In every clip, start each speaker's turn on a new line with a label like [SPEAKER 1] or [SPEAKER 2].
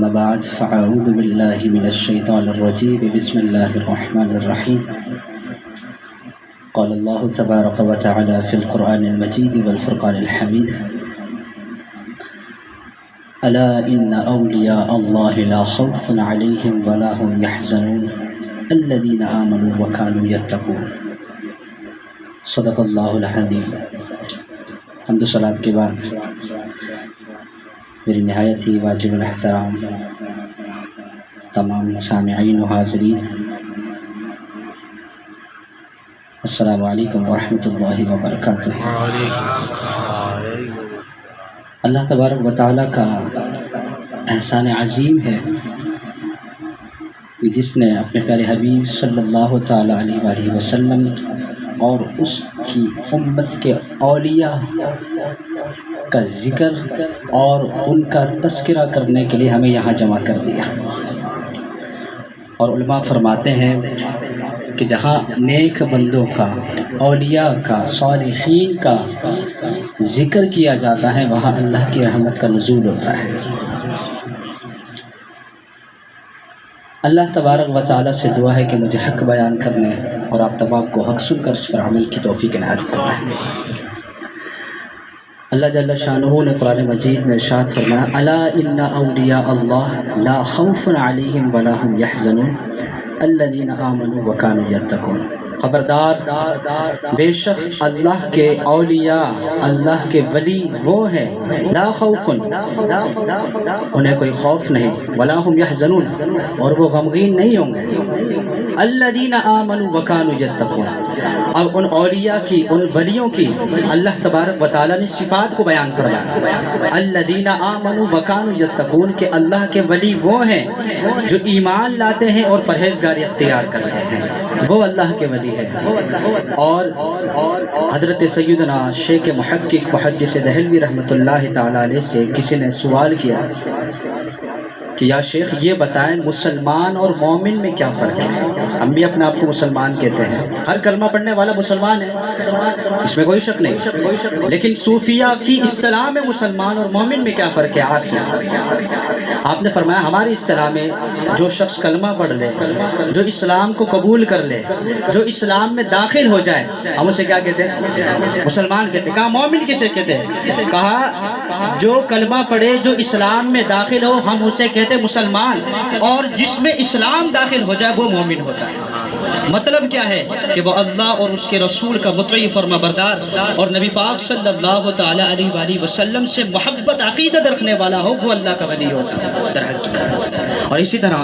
[SPEAKER 1] أما بعد فأعوذ بالله من الشيطان الرجيم بسم الله الرحمن الرحيم قال الله تبارك وتعالى في القرآن المجيد والفرقان الحميد ألا إن أولياء الله لا خوف عليهم ولا هم يحزنون الذين آمنوا وكانوا يتقون صدق اللہ العظیم۔ حمد و صلات کے بعد میری نہایت ہی واجب الاحترام تمام سامعین و حاضرین، السلام علیکم ورحمۃ اللہ وبرکاتہ۔ اللہ تبارک و تعالیٰ کا احسان عظیم ہے کہ جس نے اپنے پیارے حبیب صلی اللہ تعالیٰ علیہ وآلہ وسلم اور اس کی امت کے اولیاء کا ذکر اور ان کا تذکرہ کرنے کے لیے ہمیں یہاں جمع کر دیا۔ اور علماء فرماتے ہیں کہ جہاں نیک بندوں کا، اولیاء کا، صالحین کا ذکر کیا جاتا ہے وہاں اللہ کی رحمت کا نزول ہوتا ہے۔ اللہ تبارک و تعالیٰ سے دعا ہے کہ مجھے حق بیان کرنے اور آپ تمام کو حق سن کر اس پر عمل کی توفیق عنایت فرمائے۔ اللہ جل شانہ نے قرآن مجید میں ارشاد فرمایا الا ان اولیاء اللہ لا خوف علیہم ولا هم يحزنون الذین آمنوا وکانوا یتقون۔ خبردار، بے شک اللہ کے اولیاء، اللہ کے ولی وہ ہیں لا خوف، انہیں کوئی خوف نہیں، ولا هم يحزنون، اور وہ غمگین نہیں ہوں گے، الذین آمنوا وکانوا یتقون۔ اب ان اولیاء کی، ان ولیوں کی اللہ تبارک و تعالیٰ نے صفات کو بیان فرمایا، الذین آمنوا وکانوا یتقون، کہ اللہ کے ولی وہ ہیں جو ایمان لاتے ہیں اور پرہیزگاری اختیار کرتے ہیں، وہ اللہ کے ولی ہے۔ اور حضرت سیدنا شیخ محقق محدث دہلوی رحمۃ اللہ تعالیٰ علیہ سے کسی نے سوال کیا کہ یا شیخ یہ بتائیں مسلمان اور مومن میں کیا فرق ہے؟ ہم بھی اپنے آپ کو مسلمان کہتے ہیں، ہر کلمہ پڑھنے والا مسلمان ہے، اس میں کوئی شک نہیں، لیکن صوفیہ کی اصطلاح میں مسلمان اور مومن میں کیا فرق ہے؟ آپ نے فرمایا ہماری اصطلاح میں جو شخص کلمہ پڑھ لے، جو اسلام کو قبول کر لے، جو اسلام میں داخل ہو جائے، ہم اسے کیا کہتے ہیں؟ مسلمان کہتے ہیں۔ کہا مومن کسے کہتے ہیں؟ کہا جو کلمہ پڑھے، جو اسلام میں داخل ہو، ہم اسے کہتے ہیں مسلمان، اور جس میں اسلام داخل ہو جائے وہ مومن ہوتا ہے۔ مطلب کیا ہے کہ وہ اللہ اور اس کے رسول کا مطیع فرما بردار اور نبی پاک صلی اللہ تعالیٰ علیہ وآلہ وسلم سے محبت عقیدت رکھنے والا ہو، وہ اللہ کا ولی ہوتا ہے در حقیقت۔ اور اسی طرح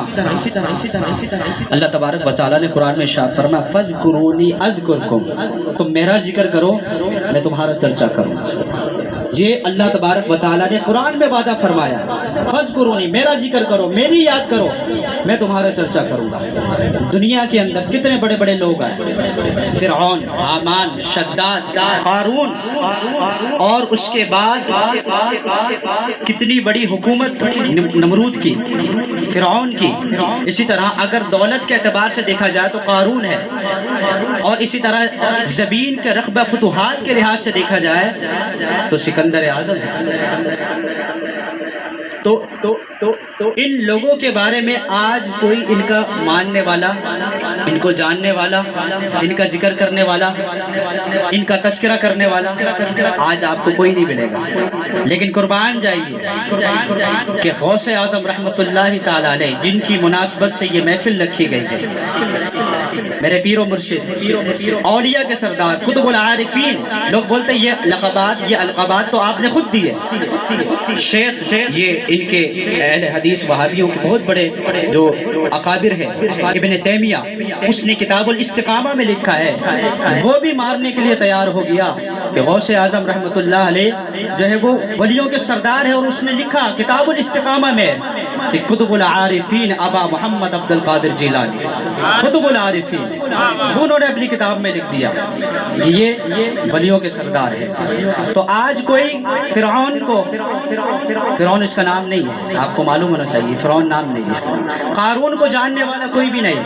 [SPEAKER 1] اللہ تبارک و تعالیٰ نے قرآن میں ارشاد فرمایا فاذکرونی اذکرکم، تم میرا ذکر کرو میں تمہارا چرچا کروں۔ یہ اللہ تبارک و تعالیٰ نے قرآن میں وعدہ فرمایا فاذکرونی، میرا ذکر کرو، میری یاد کرو، میں تمہارا چرچا کروں گا۔ دنیا کے اندر کتنے بڑے بڑے لوگ آئے، فرعون، حامان، شداد، قارون، اور اس کے بعد کتنی بڑی حکومت نمرود کی، فرعون کی۔ اسی طرح اگر دولت کے اعتبار سے دیکھا جائے تو قارون ہے، اور اسی طرح زمین کے رقبہ فتوحات کے لحاظ سے دیکھا جائے تو سکندر اعظم ہے۔ تو ان لوگوں کے بارے میں آج کوئی ان کا ماننے والا، ان کو جاننے والا، ان کا ذکر کرنے والا، ان کا تذکرہ کرنے والا آج آپ کو کوئی نہیں ملے گا۔ لیکن قربان جائیے کہ غوث اعظم رحمۃ اللہ تعالیٰ علیہ جن کی مناسبت سے یہ محفل رکھی گئی ہے، میرے پیر و مرشد، اولیاء کے سردار، قطب العارفین، لوگ بولتے ہیں یہ لقبات، یہ القابات تو آپ نے خود دیے۔ شیخ یہ ان کے اہل حدیث وہابیوں کے بہت بڑے جو اکابر ہیں، ابن تیمیہ، اس نے کتاب الاستقامہ میں لکھا ہے، وہ بھی مارنے کے لیے تیار ہو گیا کہ غوث اعظم رحمۃ اللہ علیہ جو ہے وہ ولیوں کے سردار ہے، اور اس نے لکھا کتاب الاستقامہ میں کہ قطب العارفین ابا محمد عبد القادر جیلانی، قطب العارفین، وہ انہوں نے اپنی کتاب میں لکھ دیا کہ یہ ولیوں کے سردار ہے۔ تو آج کوئی فرعون کو، فرعون اس کا نام نہیں ہے، آپ کو معلوم ہونا چاہیے فرعون نام نہیں ہے، قارون کو جاننے والا کوئی بھی نہیں،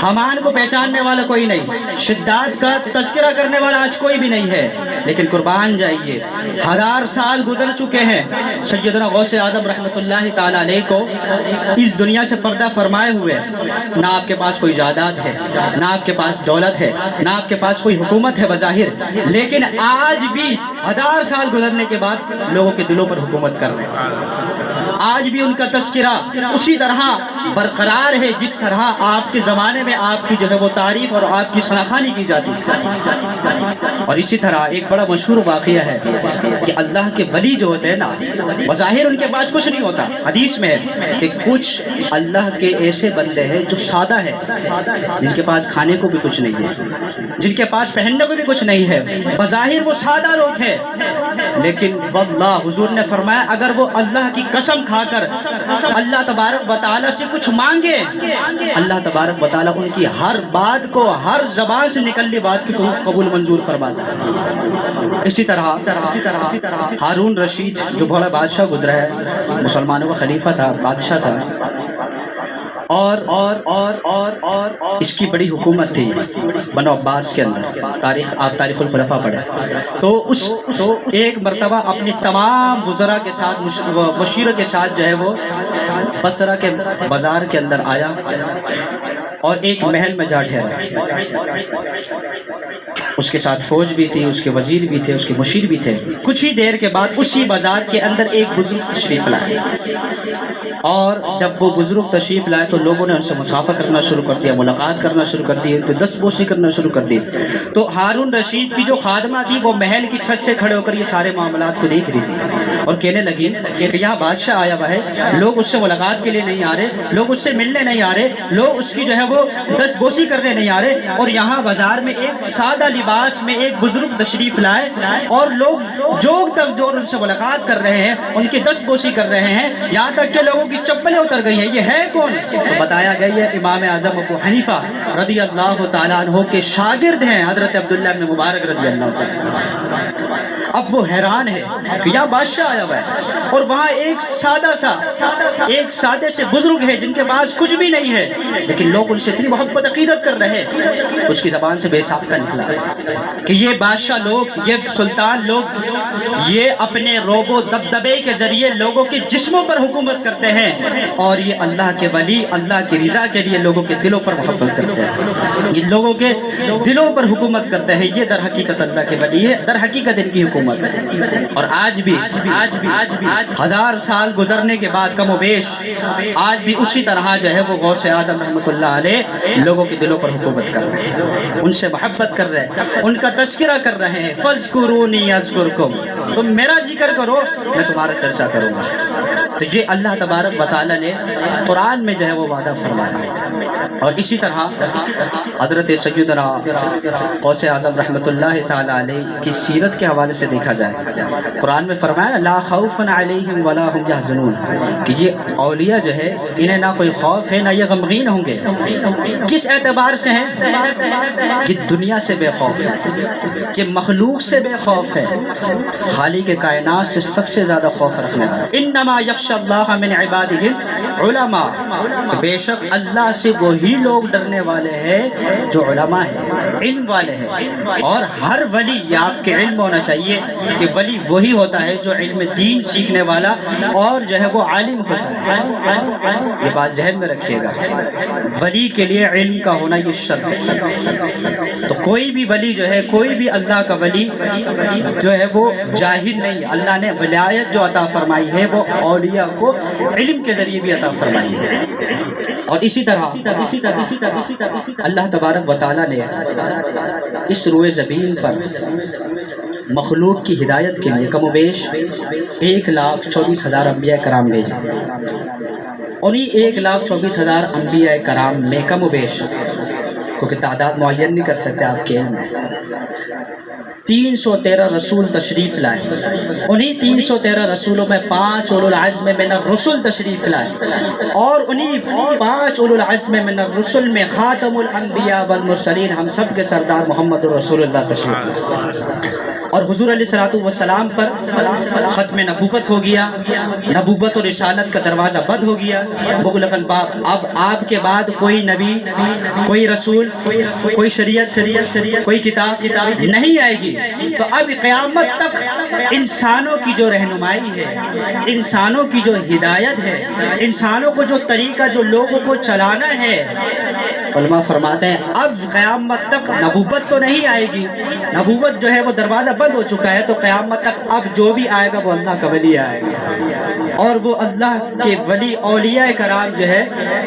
[SPEAKER 1] حامان کو پہچاننے والا کوئی نہیں، شداد کا تذکرہ کرنے والا آج کوئی بھی نہیں ہے، لیکن قربان جائیے 1000 سال گزر چکے ہیں، سیدنا غوث اعظم رحمۃ اللہ تعالی علیہ کو اس دنیا سے پردہ فرمائے ہوئے، نہ آپ کے پاس کوئی جائیداد ہے، نہ آپ کے پاس دولت ہے، نہ آپ کے پاس کوئی حکومت ہے بظاہر، لیکن آج بھی 1000 سال گزرنے کے بعد لوگوں کے دلوں پر حکومت کر رہے ہیں، آج بھی ان کا تذکرہ اسی طرح برقرار ہے جس طرح آپ کے زمانے میں آپ کی جو ہے وہ تعریف اور آپ کی ثناخوانی کی جاتی ہے۔ اور اسی طرح ایک بڑا مشہور واقعہ ہے کہ اللہ کے ولی جو ہوتے ہیں نا، بظاہر ان کے پاس کچھ نہیں ہوتا، حدیث میں ہے کہ کچھ اللہ کے ایسے بندے ہیں جو سادہ ہے، جن کے پاس کھانے کو بھی کچھ نہیں ہے، جن کے پاس پہننے کو بھی کچھ نہیں ہے، بظاہر وہ سادہ لوگ ہیں، لیکن واللہ حضور نے فرمایا اگر وہ اللہ کی قسم کھا کر اللہ تبارک و تعالیٰ سے کچھ مانگے، اللہ تبارک و تعالیٰ ان کی ہر بات کو، ہر زبان سے نکلنے بات کو قبول منظور فرماتا ہے۔ اسی طرح ہارون رشید جو بڑا بادشاہ گزرا ہے، مسلمانوں کا خلیفہ تھا، بادشاہ تھا، اور اس کی بڑی حکومت تھی بنو عباس کے اندر، آپ تاریخ الخلفاء پڑھیں تو ایک مرتبہ اپنی تمام وزراء کے ساتھ، مشیروں کے ساتھ جو ہے وہ بصرہ کے بازار کے اندر آیا اور ایک محل میں جا ٹھہرا، اس کے ساتھ فوج بھی تھی، اس کے وزیر بھی تھے، اس کے مشیر بھی تھے۔ کچھ ہی دیر کے بعد اسی بازار کے اندر ایک بزرگ تشریف لائے، اور جب وہ بزرگ تشریف لائے تو لوگوں نے ان سے مصافحہ کرنا شروع کر دیا، ملاقات کرنا شروع کر دی، تو دست بوسی کرنا شروع کر دی۔ تو ہارون رشید کی جو خادمہ تھی وہ محل کی چھت سے کھڑے ہو کر یہ سارے معاملات کو دیکھ رہی تھی اور کہنے لگی کہ یہاں بادشاہ آیا ہوا ہے، لوگ اس سے ملاقات کے لیے نہیں آ رہے، لوگ اس سے ملنے نہیں آ رہے، لوگ اس کی جو ہے وہ دست بوسی کرنے نہیں آ رہے، اور یہاں بازار میں ایک سادہ لباس میں ایک بزرگ تشریف لائے اور لوگ جوگ تک جو ان سے ملاقات کر رہے ہیں، ان کی دست بوسی کر رہے ہیں، یہاں تک کہ لوگوں کی چپلیں اتر گئی ہیں، یہ ہے کون؟ تو بتایا گیا ہے امام اعظم ابو حنیفہ رضی اللہ تعالیٰ عنہ کے شاگرد ہیں حضرت عبداللہ بن مبارک رضی اللہ تعالیٰ عنہ۔ اب وہ حیران ہے کہ یہاں بادشاہ آیا ہوا ہے اور وہاں ایک سادے سے بزرگ ہے جن کے پاس کچھ بھی نہیں ہے، لیکن لوگ ان سے اتنی محبت عقیدت کر رہے ہیں۔ اس کی زبان سے بے ساختہ نکلا کہ یہ بادشاہ لوگ، یہ سلطان لوگ، یہ اپنے روب و دبدبے کے ذریعے لوگوں کے جسموں پر حکومت کرتے ہیں، اور یہ اللہ کے ولی اللہ کی رضا کے لیے لوگوں کے دلوں پر محبت کرتے ہیں، یہ لوگوں کے دلوں پر حکومت کرتے ہیں، یہ در حقیقت اللہ کے ولی ہے، در حقیقت ان کی حکومت ہے۔ اور آج بھی 1000 سال گزرنے کے بعد کم و بیش آج بھی اسی طرح جو ہے وہ غوث اعظم رحمۃ اللہ علیہ لوگوں کے دلوں پر حکومت کر رہے ہیں، ان سے محبت کر رہے ہیں، ان کا تذکرہ کر رہے ہیں۔ فَاذْكُرُونِي أَذْكُرْكُمْ، تم میرا ذکر کرو میں تمہارا چرچا کروں گا۔ تو یہ اللہ تبارک و تعالیٰ نے قرآن میں جو ہے وہ وعدہ فرمایا، اور اسی طرح حضرت سیدنا غوث اعظم رحمۃ اللہ تعالی علیہ کی سیرت کے حوالے سے دیکھا جائے، قرآن میں فرمایا لا خوف علیہم ولا هم یحزنون، کہ یہ اولیاء جو ہے انہیں نہ کوئی خوف ہے نہ یہ غمگین ہوں گے۔ کس اعتبار سے ہیں؟ کہ دنیا سے بے خوف ہے، کہ مخلوق سے بے خوف ہے، خالق کائنات سے سب سے زیادہ خوف رکھنے والا۔ انما یخشی اللہ من عبادہ العلماء، بے شک اللہ سے وہی لوگ ڈرنے والے ہیں جو علماء ہیں، علم والے ہیں۔ اور ہر ولی، یہ آپ کے علم ہونا چاہیے کہ ولی وہی ہوتا ہے جو علم دین سیکھنے والا اور جو ہے وہ عالم ہوتا ہے۔ یہ بات ذہن میں رکھیے گا، ولی کے لیے علم کا ہونا یہ شرط ہے۔ تو کوئی بھی ولی جو ہے، کوئی بھی اللہ کا ولی جو ہے وہ جاہل نہیں، اللہ نے ولایت جو عطا فرمائی ہے وہ اولیاء کو علم کے ذریعے بھی عطا فرمائی ہے۔ اور اسی طرح اللہ تبارک و تعالیٰ نے اس روئے زمین پر مخلوق کی ہدایت کے لیے کم و بیش 1,24,000 انبیاء کرام بھیجے۔ انہی 1,24,000 انبیاء کرام میں کم و بیش، کیونکہ تعداد معین نہیں کر سکتے آپ کے علم میں، 313 رسول تشریف لائے، انہی 313 رسولوں میں 5 اولو العزم من الرسل تشریف لائے، اور انہی 5 اولو العزم من الرسل میں خاتم الانبیاء والمرسلین ہم سب کے سردار محمد رسول اللہ تشریف لائے، اور حضور علیہ السلام پر ختم نبوت ہو گیا، نبوت اور رسالت کا دروازہ بند ہو گیا، مغلق الباب، اب آپ کے بعد کوئی نبی، کوئی رسول، کوئی شریعت، کوئی کتاب نہیں آئے گی، تو اب قیامت تک انسانوں کی جو رہنمائی ہے، انسانوں کی جو ہدایت ہے، انسانوں کو جو طریقہ جو لوگوں کو چلانا ہے، علماء فرماتے ہیں اب قیامت تک نبوت تو نہیں آئے گی، نبوت جو ہے وہ دروازہ بند ہو چکا ہے، تو قیامت تک اب جو بھی آئے گا وہ اللہ کا ولی آئے گا، اور وہ اللہ کے ولی اولیاء کرام جو ہے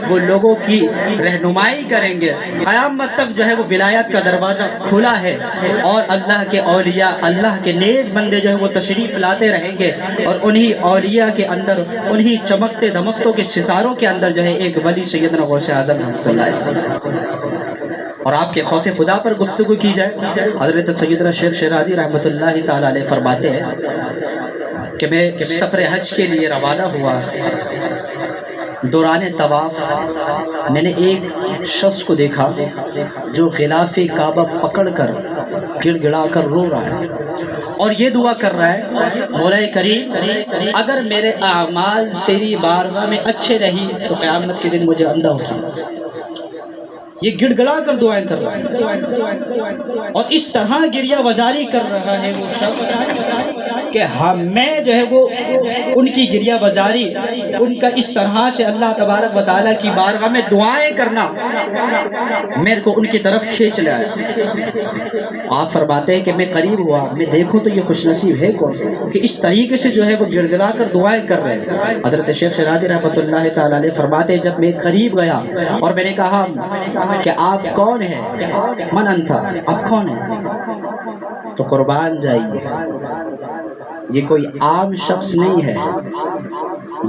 [SPEAKER 1] وہ لوگوں کی رہنمائی کریں گے، قیامت تک جو ہے وہ ولایت کا دروازہ کھلا ہے، اور اللہ کے اولیاء، اللہ کے نیک بندے جو ہے وہ تشریف لاتے رہیں گے، اور انہی اولیاء کے اندر، انہی چمکتے دمکتوں کے ستاروں کے اندر جو ہے ایک ولی سیدنا غوث اعظم رحمۃ اللہ علیہ۔ اور آپ کے خوف خدا پر گفتگو کی جائے، حضرت سیدنا شیخ شیرازی رحمۃ اللہ تعالی علیہ فرماتے ہیں کہ میں سفر حج کے لیے روانہ ہوا، دوران طواف میں نے ایک شخص کو دیکھا جو غلاف کعبہ پکڑ کر گڑ گڑا کر رو رہا ہے، اور یہ دعا کر رہا ہے مولا کریم اگر میرے اعمال تیری بارگاہ میں اچھے رہی تو قیامت کے دن مجھے اندھا ہوگا۔ یہ گڑ گڑا کر دعائیں کر رہا ہے، اور اس طرح گریہ وزاری کر رہا ہے وہ شخص کہ میں جو ہے وہ ان کی گریہ وزاری، ان کا اس طرح سے اللہ تبارک و تعالیٰ کی بارگاہ میں دعائیں کرنا میرے کو ان کی طرف کھینچ لیا ہے۔ آپ فرماتے ہیں کہ میں قریب ہوا، میں دیکھوں تو یہ خوش نصیب ہے کون کہ اس طریقے سے جو ہے وہ گڑ گڑا کر دعائیں کر رہے ہیں۔ حضرت شیخ شیرازی رحمۃ اللہ تعالی علیہ فرماتے ہیں جب میں قریب گیا اور میں نے کہا کہ آپ کون ہیں، من انت، آپ کون ہیں، تو قربان جائیے یہ کوئی عام شخص نہیں ہے،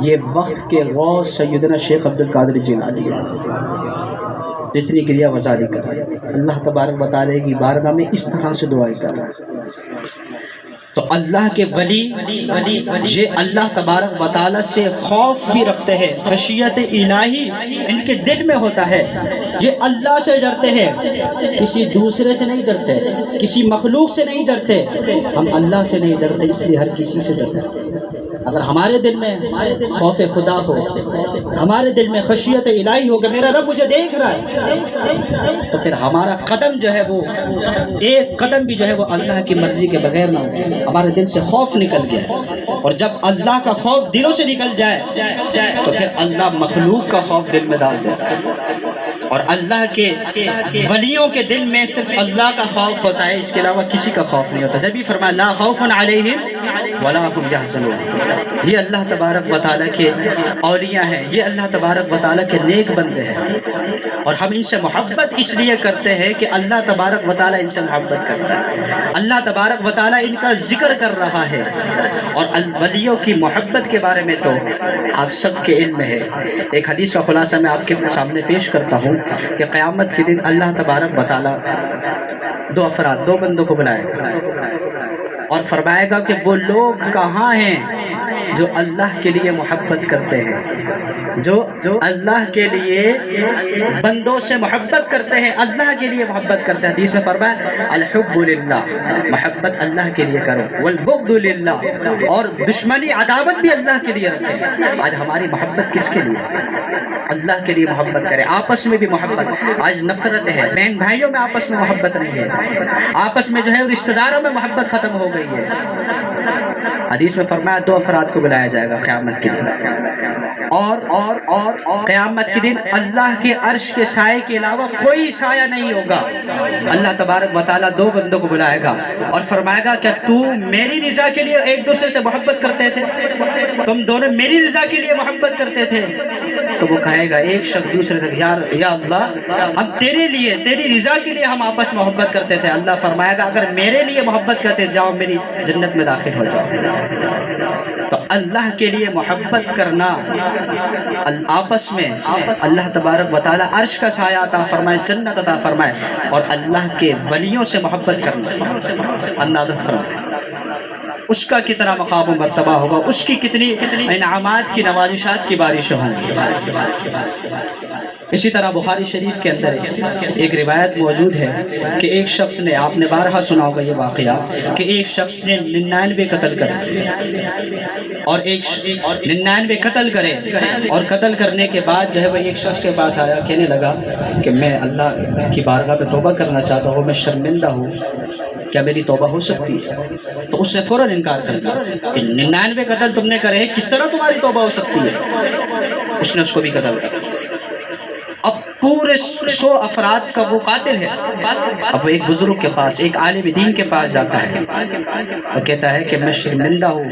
[SPEAKER 1] یہ وقت کے غوث سیدنا شیخ عبد القادر جیلانی جتنی گریہ وزاری کر رہے ہیں، اللہ تبارک و تعالیٰ کی بارگاہ میں اس طرح سے دعائیں کر رہے ہیں۔ تو اللہ کے ولی یہ اللہ تبارک و تعالیٰ سے خوف بھی رکھتے ہیں، خشیت الہی ان کے دل میں ہوتا ہے، یہ اللہ سے ڈرتے ہیں، کسی دوسرے سے نہیں ڈرتے، کسی مخلوق سے نہیں ڈرتے، ہم اللہ سے نہیں ڈرتے اس لیے ہر کسی سے ڈرتے ہیں۔ اگر ہمارے دل میں خوف خدا ہو، ہمارے دل میں خشیت الہی ہو کہ میرا رب مجھے دیکھ رہا ہے، تو پھر ہمارا قدم جو ہے وہ ایک قدم بھی جو ہے وہ اللہ کی مرضی کے بغیر نہ ہو، ہمارے دل سے خوف نکل جائے، اور جب اللہ کا خوف دلوں سے نکل جائے تو پھر اللہ مخلوق کا خوف دل میں ڈال دیتا ہے، اور اللہ کے ولیوں کے دل میں صرف اللہ کا خوف ہوتا ہے، اس کے علاوہ کسی کا خوف نہیں ہوتا۔ جب بھی فرمایا لا خوف علیہم ولا هم يحزنون، یہ اللہ تبارک و تعالیٰ کے اولیاء ہیں، یہ اللہ تبارک و تعالیٰ کے نیک بندے ہیں، اور ہم ان سے محبت اس لیے کرتے ہیں کہ اللہ تبارک و تعالیٰ ان سے محبت کرتا ہے، اللہ تبارک و تعالیٰ ان کا ذکر کر رہا ہے، اور ولیوں کی محبت کے بارے میں تو آپ سب کے علم ہے۔ ایک حدیث کا خلاصہ میں آپ کے سامنے پیش کرتا ہوں کہ قیامت کے دن اللہ تبارک و تعالیٰ دو بندوں کو بلائے گا اور فرمائے گا کہ وہ لوگ کہاں ہیں جو اللہ کے لیے محبت کرتے ہیں، جو اللہ کے لیے بندوں سے محبت کرتے ہیں، اللہ کے لیے محبت کرتے ہیں۔ حدیث میں فرمایا الحب للہ، محبت اللہ کے لیے کرو، والبغض للہ، اور دشمنی عداوت بھی اللہ کے لیے رکھیں۔ آج ہماری محبت کس کے لیے؟ اللہ کے لیے محبت کریں، آپس میں بھی محبت۔ آج نفرت ہے، بہن بھائیوں میں آپس میں محبت نہیں ہے، آپس میں جو ہے رشتہ داروں میں محبت ختم ہو گئی ہے۔ حدیث میں فرمایا 2 افراد کو بلایا جائے گا قیامت کے دن، اور قیامت کے دن اللہ کے عرش کے سائے کے علاوہ کوئی سایہ نہیں ہوگا۔ اللہ تبارک و تعالیٰ 2 بندوں کو بلائے گا اور فرمائے گا کیا تو میری رضا کے لیے ایک دوسرے سے محبت کرتے تھے؟ تم دونوں میری رضا کے لیے محبت کرتے تھے؟ تو وہ کہے گا ایک شخص دوسرے سے یا اللہ ہم تیرے لیے، تیری رضا کے لیے ہم آپس میں محبت کرتے تھے۔ اللہ فرمائے گا اگر میرے لیے محبت کرتے جاؤ میری جنت میں داخل ہو جاؤ۔ تو اللہ کے لیے محبت کرنا آپس میں، اللہ تبارک و تعالیٰ عرش کا سایہ عطا فرمائے، جنت عطا فرمائے، اور اللہ کے ولیوں سے محبت کرنا اندازہ فرمائے اس کا کتنا مقام و مرتبہ ہوگا، اس کی کتنی انعامات کی نوازشات کی بارشیں ہوں گی۔ اسی طرح بخاری شریف کے اندر ایک روایت موجود ہے کہ ایک شخص نے، آپ نے بارہا سنا ہوگا یہ واقعہ، کہ ایک شخص نے 99 قتل کرے اور 99 قتل کرے، اور قتل کرنے کے بعد جو ہے وہ ایک شخص کے پاس آیا، کہنے لگا کہ میں اللہ کی بارگاہ میں توبہ کرنا چاہتا ہوں، میں شرمندہ ہوں، کیا میری توبہ ہو سکتی ہے؟ تو اس نے فوراً انکار کر دیا کہ 99 قتل تم نے کرے، کس طرح تمہاری توبہ ہو سکتی ہے؟ اس نے اس کو بھی قتل کر دیا۔ اب پورے 100 افراد کا وہ قاتل ہے۔ اب وہ ایک بزرگ کے پاس، ایک عالم دین کے پاس جاتا ہے اور کہتا ہے کہ میں شرمندہ ہوں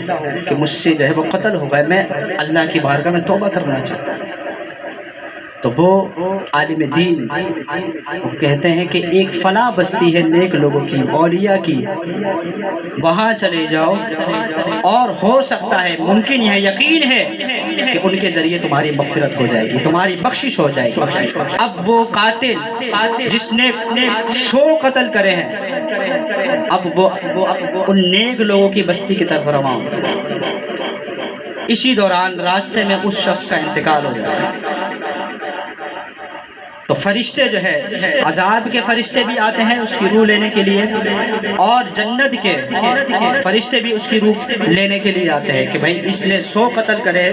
[SPEAKER 1] کہ مجھ سے جو ہے وہ قتل ہو گئے، میں اللہ کی بارگاہ میں توبہ کرنا چاہتا ہوں۔ تو وہ عالم دین وہ کہتے ہیں کہ ایک فلاں بستی ہے نیک لوگوں کی، اولیاء کی، وہاں چلے جاؤ، اور ہو سکتا ہے، ممکن ہے، یقین ہے کہ ان کے ذریعے تمہاری مغفرت ہو جائے گی، تمہاری بخشش ہو جائے گی۔ اب وہ قاتل جس نے 100 قتل کرے ہیں، اب وہ ان نیک لوگوں کی بستی کی طرف رواں ہوتا ہے۔ اسی دوران راستے میں اس شخص کا انتقال ہو جاتا ہے۔ تو فرشتے جو ہے، عذاب کے فرشتے بھی آتے ہیں اس کی روح لینے کے لیے، اور جنت کے فرشتے بھی اس کی روح لینے کے لیے آتے ہیں کہ بھائی اس نے 100 قتل کرے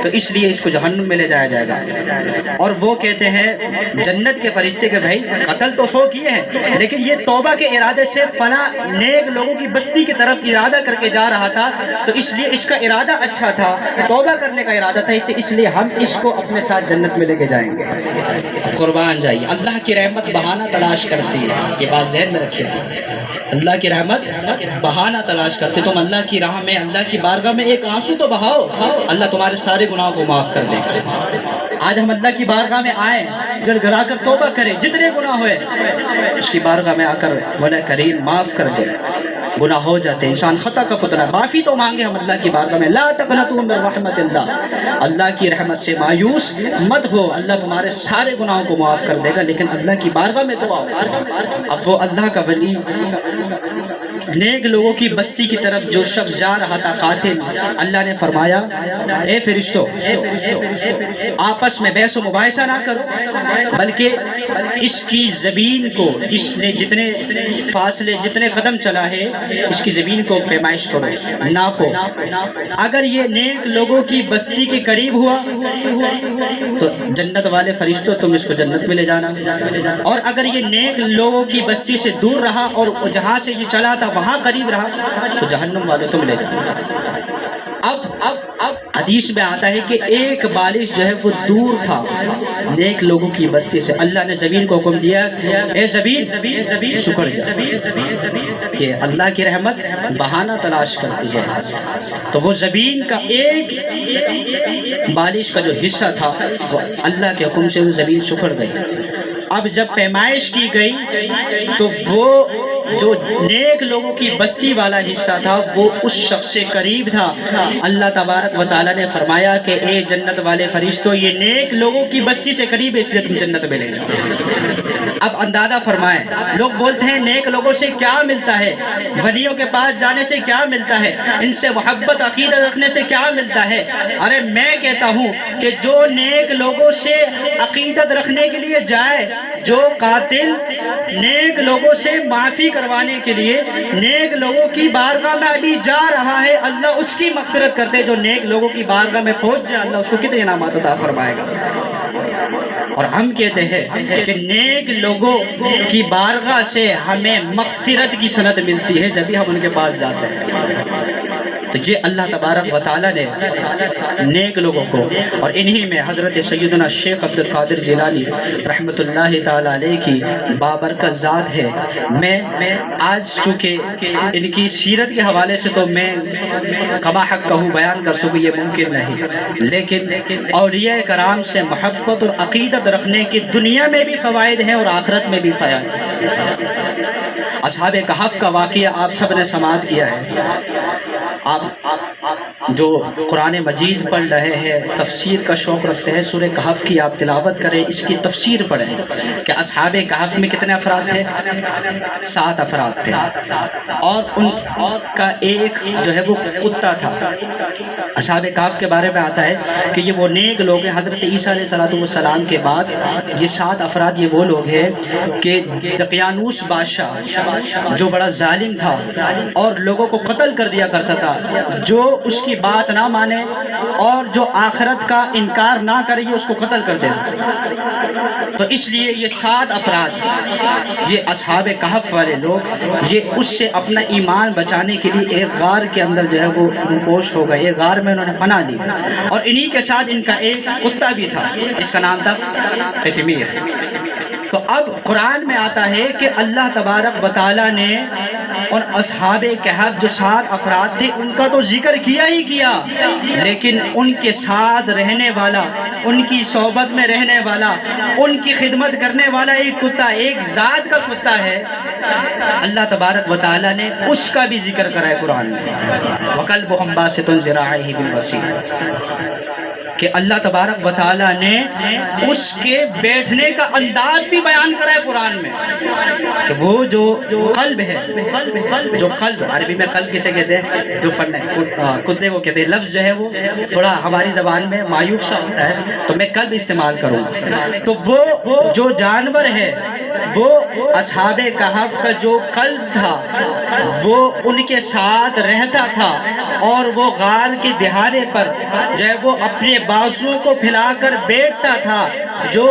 [SPEAKER 1] تو اس لیے اس کو جہنم میں لے جایا جائے گا۔ اور وہ کہتے ہیں جنت کے فرشتے کہ بھائی قتل تو 100 کیے ہیں، لیکن یہ توبہ کے ارادے سے فلاں نیک لوگوں کی بستی کی طرف ارادہ کر کے جا رہا تھا، تو اس لیے اس کا ارادہ اچھا تھا، توبہ کرنے کا ارادہ تھا، اس لیے ہم اس کو اپنے ساتھ جنت میں لے کے جائیں گے۔ قربان جائیے، اللہ کی رحمت بہانہ تلاش کرتی ہے، یہ بات ذہن میں رکھیے، اللہ کی رحمت بہانہ تلاش کرتے، تم اللہ کی راہ میں، اللہ کی بارگاہ میں ایک آنسو تو بہاؤ، اللہ تمہارے سارے گناہوں کو معاف کر دے گا۔ آج ہم اللہ کی بارگاہ میں آئیں، گڑ گڑا کر توبہ کریں، جتنے گناہ ہوئے اس کی بارگاہ میں آ کر مولا کریم معاف کر دے۔ گناہ ہو جاتے ہیں، انسان خطا کا پتلا، معافی تو مانگے ہم اللہ کی بارگاہ میں، لا تقنطوا من رحمت اللہ، اللہ کی رحمت سے مایوس مت ہو، اللہ تمہارے سارے گناہوں کو معاف کر دے گا، لیکن اللہ کی بارگاہ میں تو آؤ۔ اب وہ اللہ کا ولی نیک لوگوں کی بستی کی طرف جو شخص جا رہا تھا قاتل، اللہ نے فرمایا اے فرشتوں آپس میں بحث و مباحثہ نہ کرو، بلکہ اس کی زمین کو، اس نے جتنے فاصلے جتنے قدم چلا ہے اس کی زمین کو پیمائش کرو، ناپو، اگر یہ نیک لوگوں کی بستی کے قریب ہوا تو جنت والے فرشتوں تم اس کو جنت میں لے جانا، اور اگر یہ نیک لوگوں کی بستی سے دور رہا اور جہاں سے یہ چلا تھا وہاں قریب رہا تو جہنم والے تم لے جانا۔ اب حدیث میں آتا ہے کہ ایک بالش جو ہے وہ دور تھا نیک لوگوں کی بستی سے، اللہ نے زمین کو حکم دیا اے زمین سکڑ جا، کہ اللہ کی رحمت بہانہ تلاش کرتی ہے، تو وہ زمین کا ایک بالش کا جو حصہ تھا وہ اللہ کے حکم سے وہ زمین سکڑ گئی۔ اب جب پیمائش کی گئی تو وہ جو نیک لوگوں کی بستی والا حصہ تھا وہ اس شخص سے قریب تھا، اللہ تبارک و تعالیٰ نے فرمایا کہ اے جنت والے فرشتوں یہ نیک لوگوں کی بستی سے قریب ہے اس لیے تم جنت میں لے جاؤ۔ اب اندازہ فرمائیں، لوگ بولتے ہیں نیک لوگوں سے کیا ملتا ہے، ولیوں کے پاس جانے سے کیا ملتا ہے، ان سے محبت عقیدت رکھنے سے کیا ملتا ہے؟ ارے میں کہتا ہوں کہ جو نیک لوگوں سے عقیدت رکھنے کے لیے جائے، جو قاتل نیک لوگوں سے معافی کروانے کے لیے نیک لوگوں کی بارگاہ میں ابھی جا رہا ہے، اللہ اس کی مغفرت کرتے، جو نیک لوگوں کی بارگاہ میں پہنچ جائے اللہ اس کو کتنے انعامات عطا فرمائے گا۔ اور ہم کہتے ہیں کہ نیک لوگوں کی بارگاہ سے ہمیں مغفرت کی سند ملتی ہے جب ہی ہم ان کے پاس جاتے ہیں۔ تو یہ اللہ تبارک و تعالیٰ نے نیک لوگوں کو، اور انہی میں حضرت سیدنا شیخ عبد القادر جیلانی رحمۃ اللہ تعالیٰ علیہ کی بابرکت ذات ہے۔ میں آج چونکہ ان کی سیرت کے حوالے سے تو میں کما حق کہوں بیان کر سکوں یہ ممکن نہیں، لیکن اولیاء کرام سے محبت اور عقیدت رکھنے کی دنیا میں بھی فوائد ہیں اور آخرت میں بھی فوائد ہیں۔ اصحاب کہف کا واقعہ آپ سب نے سماعت کیا ہے۔ آپ جو قرآن مجید پڑھ رہے ہیں، تفسیر کا شوق رکھتے ہیں، سورہ کہف کی آپ تلاوت کریں، اس کی تفسیر پڑھیں کہ اصحاب کہف میں کتنے افراد تھے؟ 7 افراد تھے، اور ان کا ایک جو ہے وہ کتا تھا۔ اصحاب کہف کے بارے میں آتا ہے کہ یہ وہ نیک لوگ ہیں، حضرت عیسیٰ علیہ السلام کے بعد یہ 7 افراد یہ وہ لوگ ہیں کہ دقیانوس بادشاہ جو بڑا ظالم تھا اور لوگوں کو قتل کر دیا کرتا تھا، جو اس کی بات نہ مانے اور جو آخرت کا انکار نہ کرے اس کو قتل کر دیتا۔ تو اس لیے یہ 7 افراد، یہ اصحاب کہف والے لوگ، یہ اس سے اپنا ایمان بچانے کے لیے ایک غار کے اندر جو ہے وہ روپوش ہو گئے، ایک غار میں انہوں نے پناہ لی، اور انہی کے ساتھ ان کا ایک کتا بھی تھا، اس کا نام تھا قطمیر۔ تو اب قرآن میں آتا ہے کہ اللہ تبارک و تعالیٰ نے اور اصحاب کہف جو 7 افراد تھے ان کا تو ذکر کیا ہی کیا، لیکن ان کے ساتھ رہنے والا، ان کی صحبت میں رہنے والا، ان کی خدمت کرنے والا ایک کتا، ایک ذات کا کتا ہے، اللہ تبارک و تعالیٰ نے اس کا بھی ذکر کرا ہے قرآن میں، وَكَلْبُهُمْ بَاسِطٌ ذِرَاعَيْهِ بِالْوَسِيطِ، کہ اللہ تبارک و تعالیٰ نے اس کے بیٹھنے کا انداز بھی بیان کرا ہے قرآن میں، کہ وہ جو قلب ہے، جو قلب، عربی میں قلب کسے کہتے ہیں؟ جو پڑھنا ہے کتے کو کہتے ہیں، لفظ جو ہے وہ تھوڑا ہماری زبان میں معیوب سا ہوتا ہے تو میں قلب استعمال کروں گا، تو وہ جو جانور ہے وہ اصحاب کہف کا جو قلب تھا وہ ان کے ساتھ رہتا تھا، اور وہ غار کے دہانے پر جو ہے وہ اپنے بازو کو پھیلا کر بیٹھتا تھا۔ جو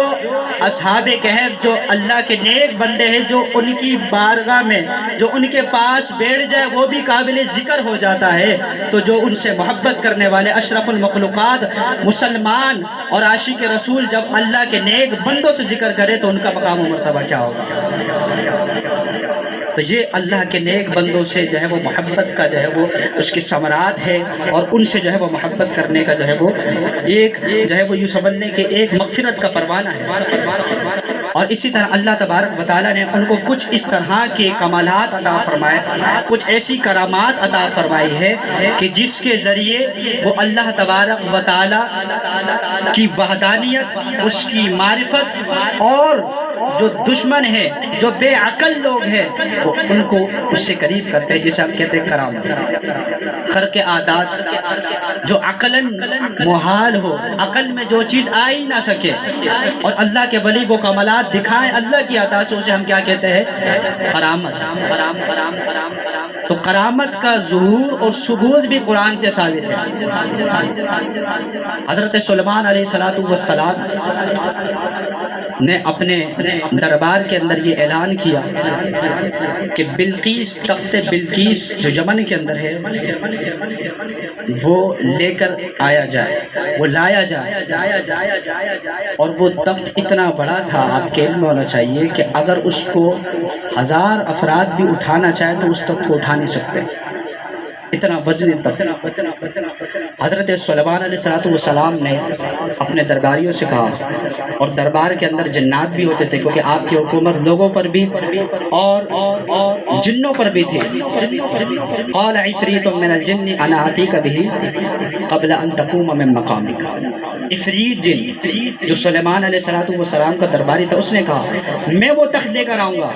[SPEAKER 1] اصحاب کہف جو اللہ کے نیک بندے ہیں، جو ان کی بارگاہ میں جو ان کے پاس بیٹھ جائے وہ بھی قابل ذکر ہو جاتا ہے، تو جو ان سے محبت کرنے والے اشرف المخلوقات مسلمان اور عاشق رسول جب اللہ کے نیک بندوں سے ذکر کرے تو ان کا مقام و مرتبہ کیا ہوگا؟ تو یہ اللہ کے نیک بندوں سے جو ہے وہ محبت کا جو ہے وہ اس کی ثمرات ہے، اور ان سے جو ہے وہ محبت کرنے کا جو ہے وہ ایک جو ہے وہ یوں سمجھنے کے ایک مغفرت کا پروانہ ہے۔ اور اسی طرح اللہ تبارک و تعالیٰ نے ان کو کچھ اس طرح کے کمالات عطا فرمائے، کچھ ایسی کرامات عطا فرمائی ہے کہ جس کے ذریعے وہ اللہ تبارک و تعالیٰ کی وحدانیت، اس کی معرفت، اور جو دشمن ہے، جو بے عقل لوگ ہیں، وہ ان کو اس سے قریب کرتے ہیں، جسے ہم کہتے ہیں کرامت، خرق عادات، جو عقلاً محال ہو، عقل میں جو چیز آ ہی نہ سکے، اور اللہ کے ولی وہ کمالات دکھائیں اللہ کی عطا سے، اسے ہم کیا کہتے ہیں؟ کرامت۔ تو کرامت کا ظہور اور ثبوت بھی قرآن سے ثابت ہے۔ حضرت سلیمان علیہ السلام نے اپنے دربار کے اندر یہ اعلان کیا کہ بلقیس، تخت بلقیس جو یمن کے اندر ہے وہ لے کر آیا جائے، وہ لایا جائے، اور وہ تخت اتنا بڑا تھا، آپ کے علم ہونا چاہیے کہ اگر اس کو 1000 افراد بھی اٹھانا چاہے تو اس تخت کو اٹھا نہیں سکتے، اتنا وزن تخت۔ حضرت سلیمان علیہ السلام نے اپنے درباریوں سے کہا، اور دربار کے اندر جنات بھی ہوتے تھے کیونکہ آپ کی حکومت لوگوں پر بھی اور جنوں پر بھی تھی۔ قال عفریت من الجن انا آتیک بہ قبل ان تقوم من مقامک، عفریت جن جو سلیمان علیہ السلام کا درباری تھا، اس نے کہا میں وہ تخت لے کر آؤں گا۔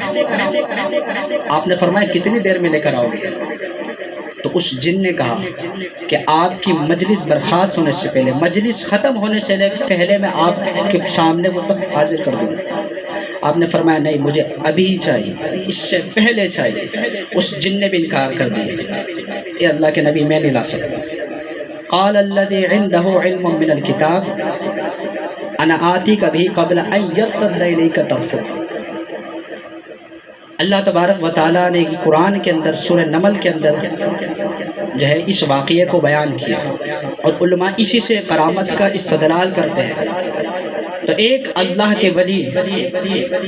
[SPEAKER 1] آپ نے فرمایا کتنی دیر میں لے کر آؤ گے؟ تو اس جن نے کہا کہ آپ کی مجلس برخاست ہونے سے پہلے، مجلس ختم ہونے سے پہلے میں آپ کے سامنے وہ تخت حاضر کر دوں۔ آپ نے فرمایا نہیں، مجھے ابھی چاہیے، اس سے پہلے چاہیے۔ اس جن نے بھی انکار کر دیا، اے اللہ کے نبی میں نہیں لا سکتا۔ قال الذي عنده علم من الكتاب انا آتیک بہ قبل ان یرتد الیک طرفک۔ اللہ تبارک و تعالیٰ نے قرآن کے اندر سورہ نمل کے اندر جو ہے اس واقعے کو بیان کیا، اور علماء اسی سے کرامت کا استدلال کرتے ہیں۔ تو ایک اللہ کے ولی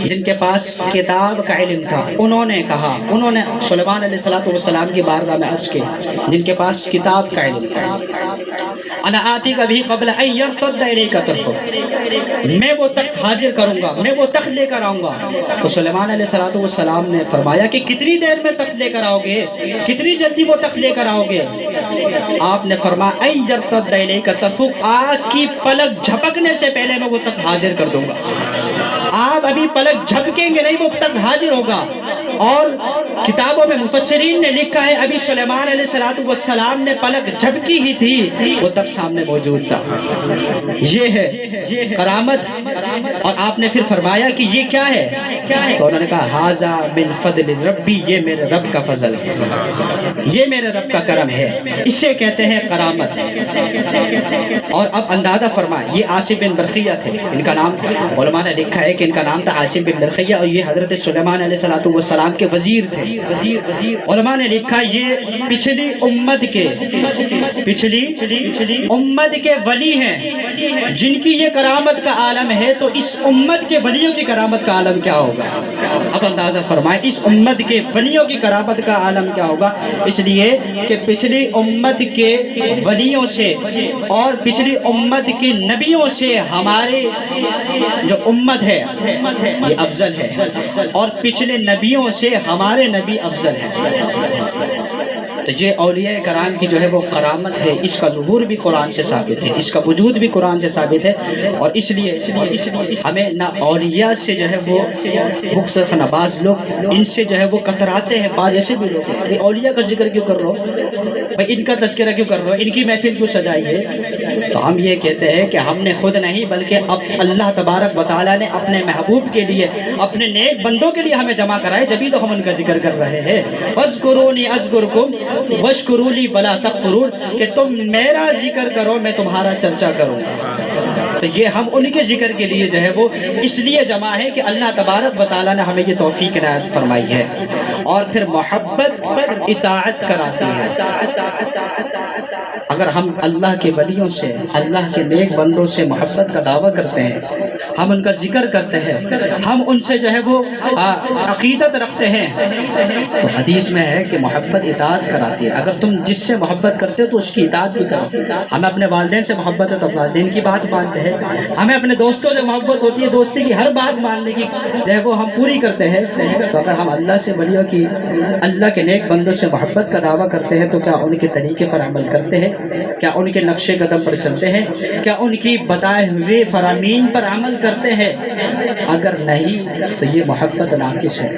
[SPEAKER 1] جن کے پاس کتاب کا علم تھا، انہوں نے کہا، انہوں نے سلیمان علیہ السلام کی بارگاہ میں عرض کی، جن کے پاس کتاب کا علم تھا، انا آتیک بھی قبل ان یرتد الیک طرفک، میں وہ تخت حاضر کروں گا، میں وہ تخت لے کر آؤں گا۔ تو سلیمان علیہ السلام نے فرمایا کہ کتنی دیر میں تخت لے کر آؤ گے، کتنی جلدی وہ تخت لے کر آؤ گے؟ آپ نے فرمایا ان یرتد الیک طرفک، آنکھ کی پلک جھپکنے سے پہلے میں وہ تخت حاضر کر دوں گا۔ آپ ابھی پلک جھپکیں گے نہیں، وہ تخت حاضر ہوگا۔ اور کتابوں میں مفسرین نے لکھا ہے ابھی سلیمان علیہ السلام نے پلک جھپکی ہی تھی، وہ تخت سامنے موجود تھا۔ یہ ہے کرامت۔ اور آپ نے پھر فرمایا کہ یہ کیا ہے؟ تو انہوں نے کہا ھذا من فضل ربی، یہ میرے رب کا فضل ہے، یہ میرے رب کا کرم ہے، اسے کہتے ہیں کرامت۔ اور اب اندازہ فرمائیں، یہ عاصم بن برقیہ تھے، ان کا نام علماء نے لکھا ہے کہ ان کا نام تھا عاصم بن برقیہ، اور یہ حضرت سلیمان علیہ السلام کے وزیر تھے۔ علماء نے لکھا یہ پچھلی امت کے ولی ہیں جن کی یہ کرامت کا عالم ہے، تو اس امت کے ولیوں کی کرامت کا عالم کیا ہوگا؟ اب اندازہ فرمائیں اس امت کے ولیوں کی کرامت کا عالم کیا ہوگا۔ اس لیے کہ پچھلی امت کے ولیوں سے اور پچھلی امت کے نبیوں سے ہمارے جو امت ہے یہ افضل ہے، اور پچھلے نبیوں سے ہمارے نبی افضل ہے۔ تو یہ اولیاء کرام کی جو ہے وہ کرامت ہے، اس کا ظہور بھی قرآن سے ثابت ہے، اس کا وجود بھی قرآن سے ثابت ہے۔ اور اس لیے ہمیں نہ اولیاء سے جو ہے وہ بغض رکھنا، بعض لوگ ان سے جو ہے وہ کتراتے ہیں، بعض ایسے بھی لوگ ہیں اولیاء کا ذکر کیوں کر رہے ہو بھائی، ان کا تذکرہ کیوں کر رہے ہو، ان کی محفل کیوں سجائی ہے؟ تو ہم یہ کہتے ہیں کہ ہم نے خود نہیں بلکہ اب اللہ تبارک و تعالیٰ نے اپنے محبوب کے لیے، اپنے نیک بندوں کے لیے ہمیں جمع کرائے، جبھی تو ہم ان کا ذکر کر رہے ہیں۔ فاذکرونی اذکرکم واشکروا لی ولا تکفرون، کہ تم میرا ذکر کرو میں تمہارا چرچا کروں۔ تو یہ ہم ان کے ذکر کے لیے جو ہے وہ اس لیے جمع ہے کہ اللہ تبارک و تعالیٰ نے ہمیں یہ توفیق عنایت فرمائی ہے۔ اور پھر محبت اطاعت کراتی ہے۔ اگر ہم اللہ کے ولیوں سے، اللہ کے نیک بندوں سے محبت کا دعویٰ کرتے ہیں، ہم ان کا ذکر کرتے ہیں، ہم ان سے جو ہے وہ عقیدت رکھتے ہیں، تو حدیث میں ہے کہ محبت اطاعت کراتی ہے۔ اگر تم جس سے محبت کرتے ہو تو اس کی اطاعت بھی کرو۔ ہمیں اپنے والدین سے محبت ہے تو والدین کی بات مانتے ہیں، ہمیں اپنے دوستوں سے محبت ہوتی ہے، دوستی کی ہر بات ماننے کی جو ہے وہ ہم پوری کرتے ہیں۔ تو اگر ہم اللہ سے ولیوں کی، اللہ کے نیک بندوں سے محبت کا دعویٰ کرتے ہیں تو کیا ان کے طریقے پر عمل کرتے ہیں؟ کیا ان کے نقش قدم پر چلتے ہیں؟ کیا ان کی بتائے ہوئے فرامین پر عمل کرتے ہیں؟ اگر نہیں تو یہ محبت ناقص ہے۔